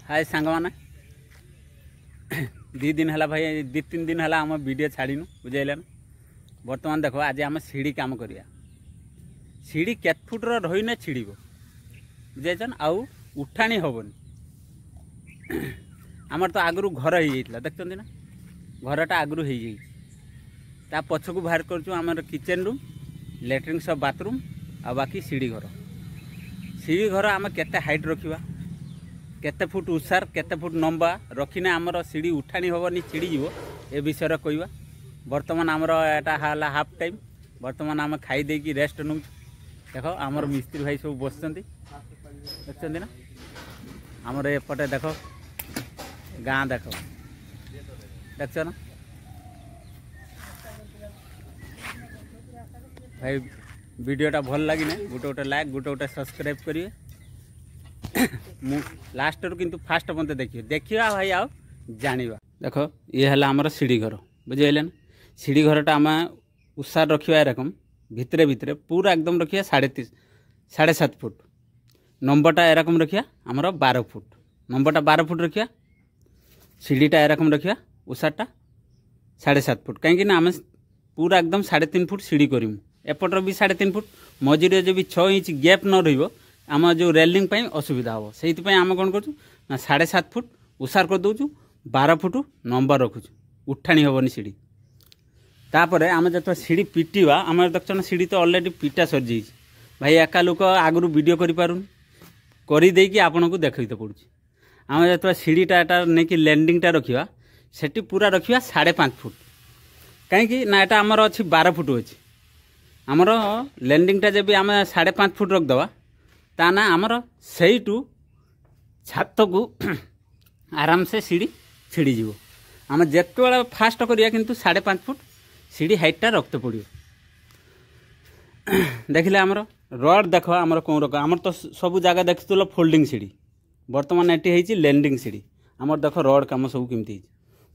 हाय सांग मैंने दी दिन है भाई 2-3 दिन है आम वीडियो छाड़ीनु बुझेगा ना। बर्तमान देखो आज आम सीढ़ी काम करिया। सीढ़ी केत फुट रही छिड़ बुझेन आउ उठाणी हेनी। आमर तो आगु घर हो जाता देखते ना घरटा आगु हो ता पछकू बाहर कर किचन रूम लैट्रिन सब बाथरूम आ बाकी सीढ़ी घर आम केते हाइट रखा केते फुट उसार केते फुट लंबा रखिने आमर सीढ़ी उठाणी हेनी छिड़ीज ए विषय कहवा। बर्तमान आमर एटा है हाफ टाइम बर्तमान आम खाई देकी रेस्ट नौ। देख आमर मिस्त्री भाई सब बस देखते ना आमर एपटे देख गाँ देख देख ना भाई वीडियोटा भल लगी गोटे गोटे लाइक गोटे गोटे सब्सक्राइब करिए। लास्ट रू किंतु फास्ट मत देखिए भाई आओ जानिबा। देखो ये है आमर सीढ़ी घर बुझेगा ना। सीढ़ी घरटा आम उसार रखा एरकम भितरे भितरे पूरा एकदम रखिया 7.5 फुट नंबरटा एरकम रखिया आमर 12 फुट नंबरटा 12 फुट रखिया। सीढ़ीटा एरकम रखिया उसारटा 7.5 फुट कहीं आम पूरा एकदम 3.5 फुट सीढ़ी करमु। एपटर भी 3.5 फुट मझीरे जो भी 6 इंच गैप न रही आम जो रेलिंग पाई असुविधा हम से आम कौन कर 7.5 फुट उसार कर दूचु 12 फुट नंबर रखुचु उठाणी हेनी सीढ़ी। तापर आम जो सीढ़ी पिटा आम देखना सीढ़ी तो अलरेडी पिटा सर जाइए भाई एका लोक आगु वीडियो करदेकी आपन को देखते पड़ू। आम जो सीढ़ीटा नहीं कि लैंडिंगटा रखा से पूरा रखा 5.5 फुट कहीं ना एटा आमर अच्छी 12 फुट अच्छी आमर लैंडिंगटा जब आम 5.5 फुट रखदवा ताना आमर से छात को आराम से सीढ़ी छिड़ी जीव। आम जिते फास्ट करिया किंतु 5.5 फुट सीढ़ी हाइटटा रखते पड़ो। देखिले आमर रड देख आमर कौन रख आमर तो सब जगह देखुल फोल्डिंग सीढ़ी बर्तमान ये है लैंडिंग सीढ़ी आमर देख रड कम सब केमती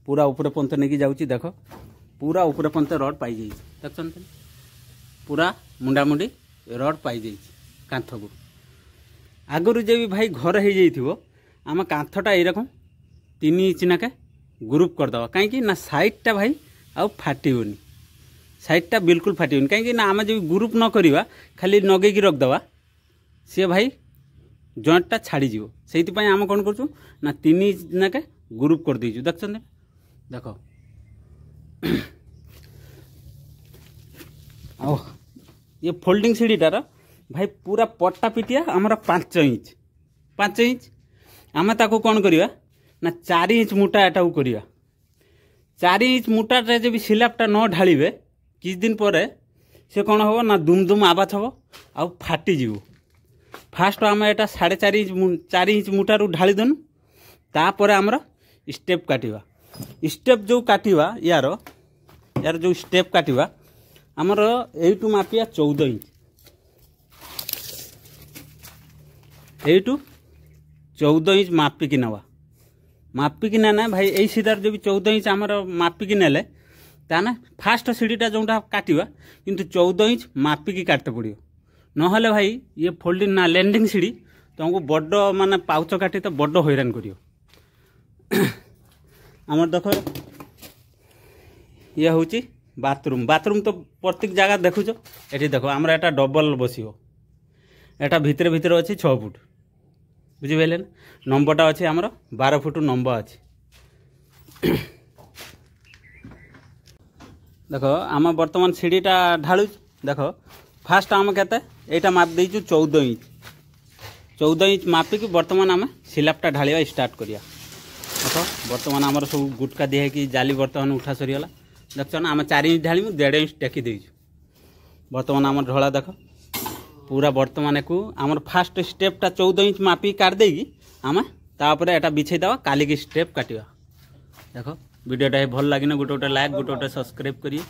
पूरा ऊपर पंत नहीं जाऊँगी देख पूरा ऊपर पंत रड पाई जाइए देख पूरा मुंडामुंडी रड पाई जाइए कांथ को। आगुरी जब भाई घर हो जाइए आम कांथटा यरकम 3 इंच नाके ग्रुप करदे कहीं ना साइडटा भाई आउ फाटोनी साइडटा बिल्कुल फाटोनी कहीं ना आम जब ग्रुप न करवा खाली नगेकी रखदे सी भाई जॉइंटटा छाड़ीज से आम कौन कर 3 इंच नाके ग्रुप कर देचु देख देख आओ ये फोल्डिंग सीढ़ीटार भाई पूरा पट्टा पिटिया आमर 5 इंच आम ताको कौन करवा ना 4 इंच मोटा एटा करवा 4 इंच मोटा जब स्लैबटा न ढालिबे किछ दिन पर से कौन हम ना दुम दुम आवाज हम आ फाटीज। फास्ट आम एटा 4.5 इंच मोटारू ढाली देनु तापर आमर स्टेप काटिवा स्टेप जो काटिवा यार जो स्टेप काटिवा आमर एटू मापिया 14 इंच एटू 14 इंच मापिकी नवा मापिकी ना भाई यही सीधार जो 14 इंच आमर मापिकी नेले ताना फास्ट सीढ़ीटा जोटा काटिवा किंतु 14 इंच मापिकी काटते पड़ो नहले भाई ये फोल्डिंग ना लैंडिंग सीढ़ी तुमको बड़ माने पाउच काटी तो बड़ हैरान करियो। आमर देख ये हूँ बाथरूम बाथरूम तो प्रत्येक जगह देखुच ये देख आमर एटा डबल बसियो एटा भितर भितर अच्छी 6 फुट बुझिपारे ना नंबरटा अच्छे आमर 12 फुट नंबर अच्छे। देख आम बर्तमान सीढ़ीटा ढालु देख फास्ट आम केते एटा माप देचु 14 इंच मापिकी बर्तमान आम स्लैबटा ढालिया स्टार्ट करिया। देख बर्तमान आमर सब गुटका दिहे कि जाली बर्तमान उठा सरीगला देख ना आम 4 इंच ढाली 1.5 इंच टेकी देचु बर्तमान आम ढला देख पूरा बर्तमान को आमर फास्ट स्टेपटा 14 इंच मापी काट देगी आम तापर एटा बिछेदेवा काली की स्टेप काटिया। देख वीडियोटा भल लगे गोटे गोटे लाइक गोटे गोटे सब्सक्राइब करिए।